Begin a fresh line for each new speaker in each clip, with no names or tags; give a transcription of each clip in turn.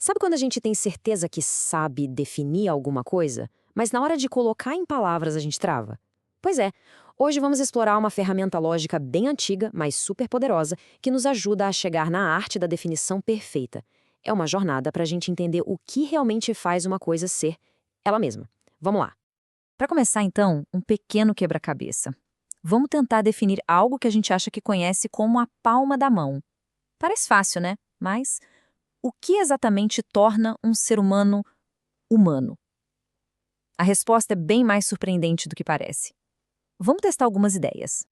Sabe quando a gente tem certeza que sabe definir alguma coisa, mas na hora de colocar em palavras a gente trava? Pois é, hoje vamos explorar uma ferramenta lógica bem antiga, mas super poderosa, que nos ajuda a chegar na arte da definição perfeita. É uma jornada para a gente entender o que realmente faz uma coisa ser ela mesma. Vamos lá.
Para começar, então, um pequeno quebra-cabeça. Vamos tentar definir algo que a gente acha que conhece como a palma da mão. Parece fácil, né? Mas o que exatamente torna um ser humano humano? A resposta é bem mais surpreendente do que parece. Vamos testar algumas ideias.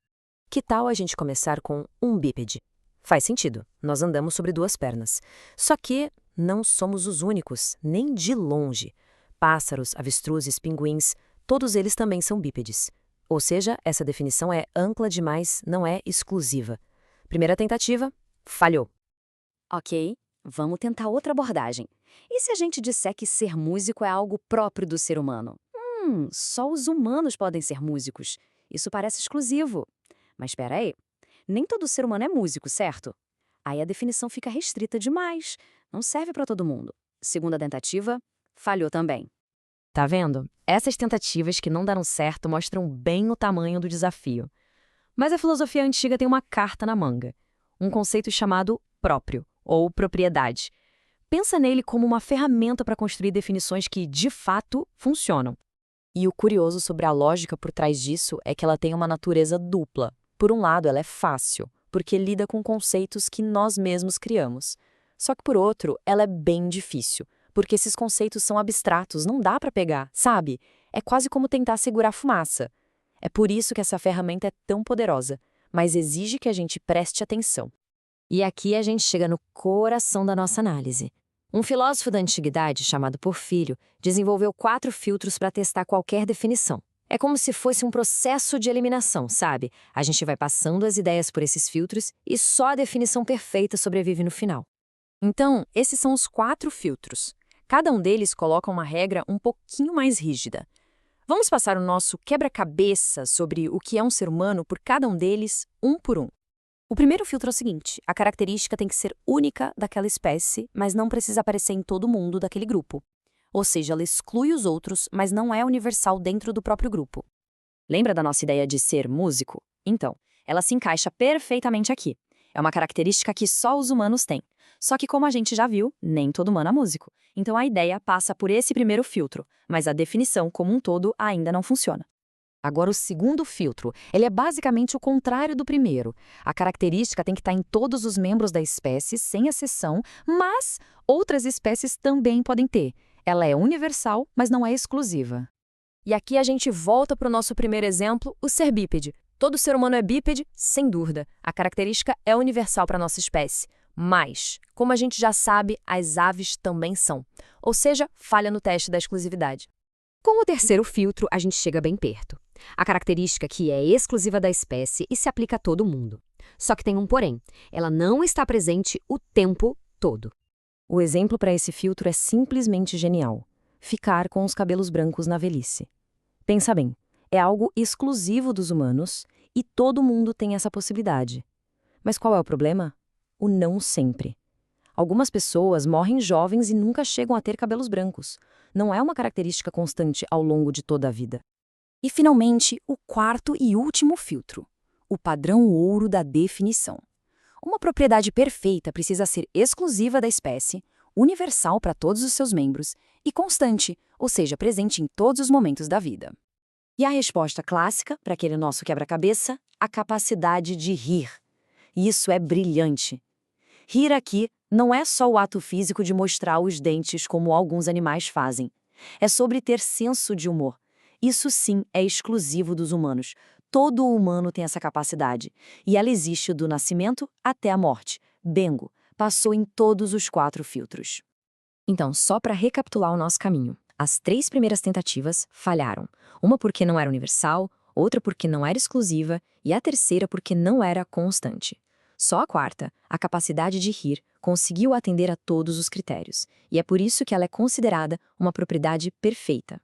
Que tal a gente começar com um bípede? Faz sentido, nós andamos sobre duas pernas. Só que não somos os únicos, nem de longe. Pássaros, avestruzes, pinguins, todos eles também são bípedes. Ou seja, essa definição é ampla demais, não é exclusiva. Primeira tentativa, falhou.
Ok, vamos tentar outra abordagem. E se a gente disser que ser músico é algo próprio do ser humano? Só os humanos podem ser músicos. Isso parece exclusivo. Mas espera aí, nem todo ser humano é músico, certo? Aí a definição fica restrita demais. Não serve para todo mundo. Segunda tentativa, falhou também.
Tá vendo? Essas tentativas que não deram certo mostram bem o tamanho do desafio. Mas a filosofia antiga tem uma carta na manga. Um conceito chamado próprio, ou propriedade. Pensa nele como uma ferramenta para construir definições que, de fato, funcionam. E o curioso sobre a lógica por trás disso é que ela tem uma natureza dupla. Por um lado, ela é fácil, porque lida com conceitos que nós mesmos criamos. Só que, por outro, ela é bem difícil, porque esses conceitos são abstratos, não dá para pegar, sabe? É quase como tentar segurar fumaça. É por isso que essa ferramenta é tão poderosa, mas exige que a gente preste atenção. E aqui a gente chega no coração da nossa análise. Um filósofo da antiguidade, chamado Porfírio, desenvolveu 4 filtros para testar qualquer definição. É como se fosse um processo de eliminação, sabe? A gente vai passando as ideias por esses filtros e só a definição perfeita sobrevive no final. Então, esses são os 4 filtros. Cada um deles coloca uma regra um pouquinho mais rígida. Vamos passar o nosso quebra-cabeça sobre o que é um ser humano por cada um deles, um por um. O primeiro filtro é o seguinte: a característica tem que ser única daquela espécie, mas não precisa aparecer em todo mundo daquele grupo. Ou seja, ela exclui os outros, mas não é universal dentro do próprio grupo. Lembra da nossa ideia de ser músico? Então, ela se encaixa perfeitamente aqui. É uma característica que só os humanos têm. Só que, como a gente já viu, nem todo humano é músico. Então a ideia passa por esse primeiro filtro, mas a definição como um todo ainda não funciona. Agora, o segundo filtro, ele é basicamente o contrário do primeiro. A característica tem que estar em todos os membros da espécie, sem exceção, mas outras espécies também podem ter. Ela é universal, mas não é exclusiva. E aqui a gente volta para o nosso primeiro exemplo, o ser bípede. Todo ser humano é bípede, sem dúvida. A característica é universal para a nossa espécie. Mas, como a gente já sabe, as aves também são. Ou seja, falha no teste da exclusividade. Com o terceiro filtro, a gente chega bem perto. A característica que é exclusiva da espécie e se aplica a todo mundo. Só que tem um porém, ela não está presente o tempo todo. O exemplo para esse filtro é simplesmente genial. Ficar com os cabelos brancos na velhice. Pensa bem, é algo exclusivo dos humanos e todo mundo tem essa possibilidade. Mas qual é o problema? O não sempre. Algumas pessoas morrem jovens e nunca chegam a ter cabelos brancos. Não é uma característica constante ao longo de toda a vida. E, finalmente, o quarto e último filtro, o padrão ouro da definição. Uma propriedade perfeita precisa ser exclusiva da espécie, universal para todos os seus membros e constante, ou seja, presente em todos os momentos da vida. E a resposta clássica para aquele nosso quebra-cabeça, a capacidade de rir. E isso é brilhante. Rir aqui não é só o ato físico de mostrar os dentes como alguns animais fazem. É sobre ter senso de humor. Isso sim é exclusivo dos humanos. Todo humano tem essa capacidade. E ela existe do nascimento até a morte. Bingo! Passou em todos os 4 filtros. Então, só para recapitular o nosso caminho. As 3 primeiras tentativas falharam. Uma porque não era universal, outra porque não era exclusiva e a terceira porque não era constante. Só a quarta, a capacidade de rir, conseguiu atender a todos os critérios. E é por isso que ela é considerada uma propriedade perfeita.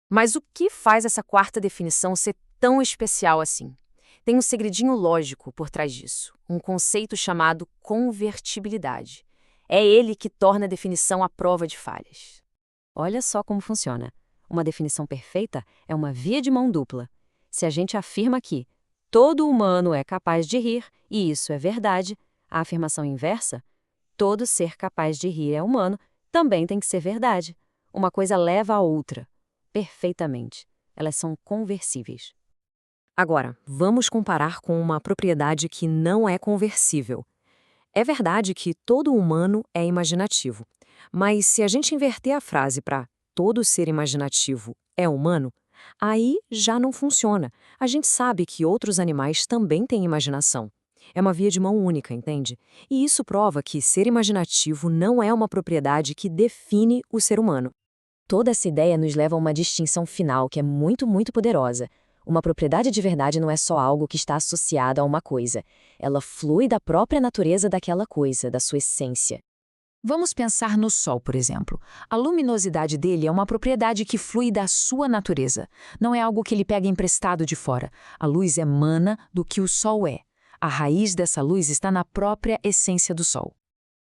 Mas o que faz essa quarta definição ser tão especial assim? Tem um segredinho lógico por trás disso, um conceito chamado convertibilidade. É ele que torna a definição à prova de falhas. Olha só como funciona. Uma definição perfeita é uma via de mão dupla. Se a gente afirma que todo humano é capaz de rir, e isso é verdade, a afirmação inversa, todo ser capaz de rir é humano, também tem que ser verdade. Uma coisa leva a outra. Perfeitamente. Elas são conversíveis. Agora, vamos comparar com uma propriedade que não é conversível. É verdade que todo humano é imaginativo, mas se a gente inverter a frase para todo ser imaginativo é humano, aí já não funciona. A gente sabe que outros animais também têm imaginação. É uma via de mão única, entende? E isso prova que ser imaginativo não é uma propriedade que define o ser humano. Toda essa ideia nos leva a uma distinção final que é muito, muito poderosa. Uma propriedade de verdade não é só algo que está associado a uma coisa. Ela flui da própria natureza daquela coisa, da sua essência.
Vamos pensar no Sol, por exemplo. A luminosidade dele é uma propriedade que flui da sua natureza. Não é algo que ele pega emprestado de fora. A luz emana do que o Sol é. A raiz dessa luz está na própria essência do Sol.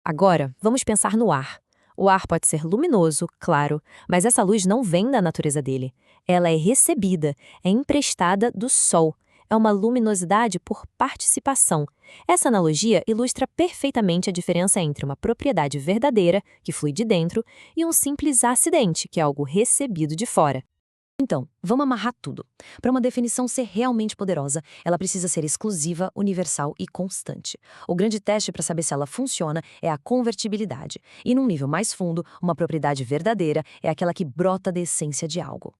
Agora, vamos pensar no ar. O ar pode ser luminoso, claro, mas essa luz não vem da natureza dele. Ela é recebida, é emprestada do Sol. É uma luminosidade por participação. Essa analogia ilustra perfeitamente a diferença entre uma propriedade verdadeira, que flui de dentro, e um simples acidente, que é algo recebido de fora. Então, vamos amarrar tudo. Para uma definição ser realmente poderosa, ela precisa ser exclusiva, universal e constante. O grande teste para saber se ela funciona é a convertibilidade. E num nível mais fundo, uma propriedade verdadeira é aquela que brota da essência de algo.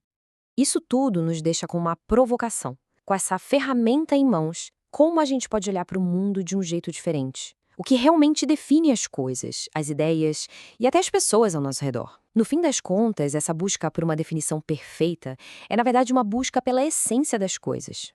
Isso tudo nos deixa com uma provocação. Com essa ferramenta em mãos, como a gente pode olhar para o mundo de um jeito diferente? O que realmente define as coisas, as ideias e até as pessoas ao nosso redor. No fim das contas, essa busca por uma definição perfeita é, na verdade, uma busca pela essência das coisas.